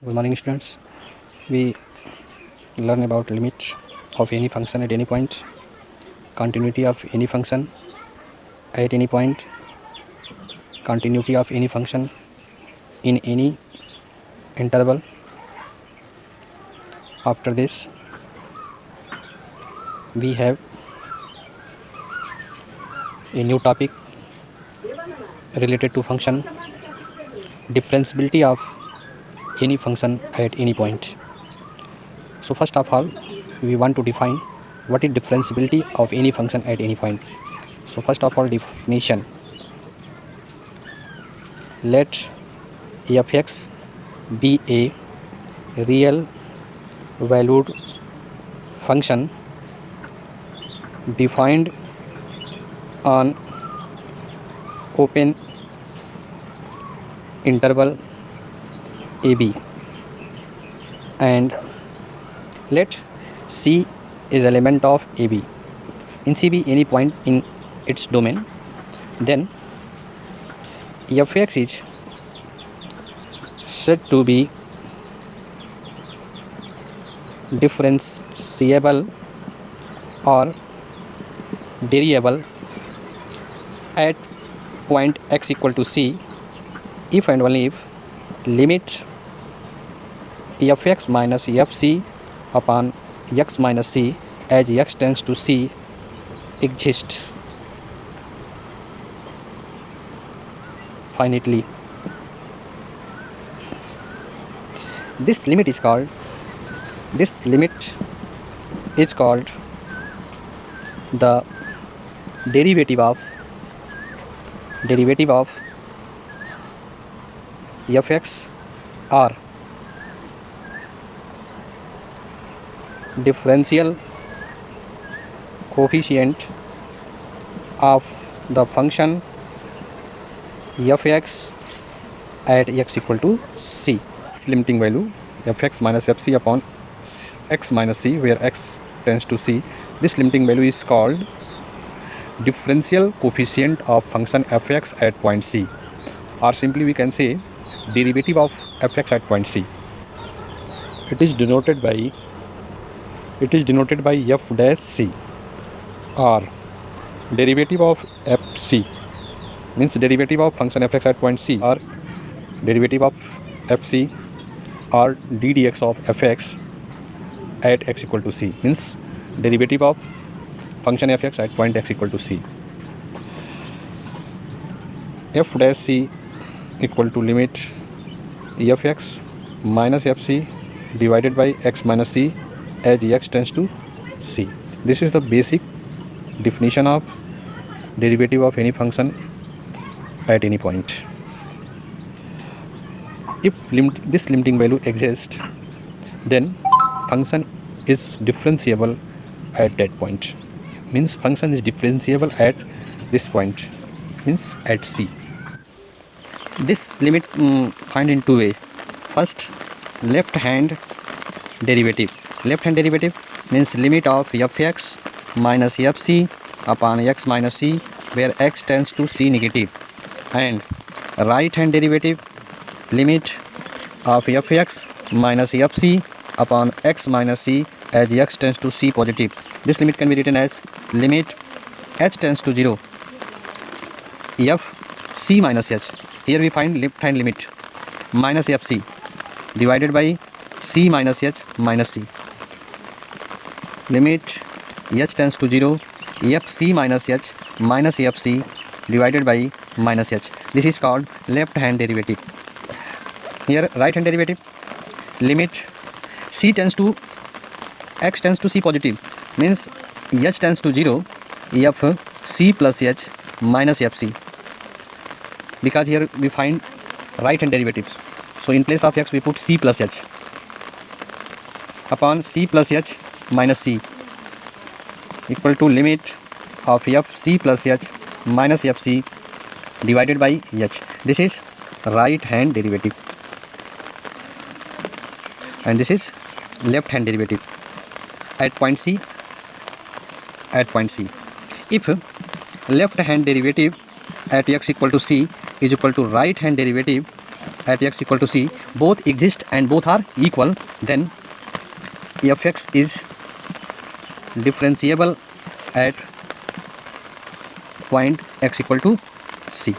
Good morning, students. We learn about limit of any function at any point, continuity of any function at any point, continuity of any function in any interval. After this, we have a new topic related to function, differentiability of any function at any point. So first of all, we want to define what is differentiability of any function at any point. So first of all, definition: let f(x) be a real valued function defined on open interval ab, and let c is element of ab. In c be any point in its domain, then f(x) is said to be differentiable or derivable at point x equal to c if and only if limit f(x) minus fc upon x minus c as x tends to c exists finitely. This limit is called the derivative of f(x) or differential coefficient of the function f(x) at x equal to c. This limiting value f(x) minus fc upon x minus c, where x tends to c, this limiting value is called differential coefficient of function f(x) at point c, or simply we can say derivative of f(x) at point c. It is denoted by f dash c, or derivative of fc means derivative of function f(x) at point c, or derivative of fc or d dx of f(x) at x equal to c means derivative of function f(x) at point x equal to c. F dash c equal to limit f(x) minus fc divided by x minus c as x tends to c. This is the basic definition of derivative of any function at any point. If this limiting value exists, then function is differentiable at that point, means function is differentiable at this point, means at c. This limit find in two ways. First, left hand derivative means limit of f(x) minus fc upon x minus c, where x tends to c negative, and right hand derivative limit of f(x) minus fc upon x minus c as x tends to c positive. This limit can be written as limit h tends to 0 f c minus h. Here we find left hand limit minus fc divided by c minus h minus c. Limit h tends to 0 fc minus h minus fc divided by minus h. This is called left hand derivative. Here right hand derivative, limit c tends to x tends to c positive means h tends to 0 f c plus h minus fc, because here we find right hand derivatives. So in place of x we put c plus h upon c plus h minus c equal to limit of f c plus h minus fc divided by h. This is right hand derivative, and this is left hand derivative at point c. If left hand derivative at x equal to c is equal to right hand derivative at x equal to c both exist and both are equal, then fx is differentiable at point x equal to c.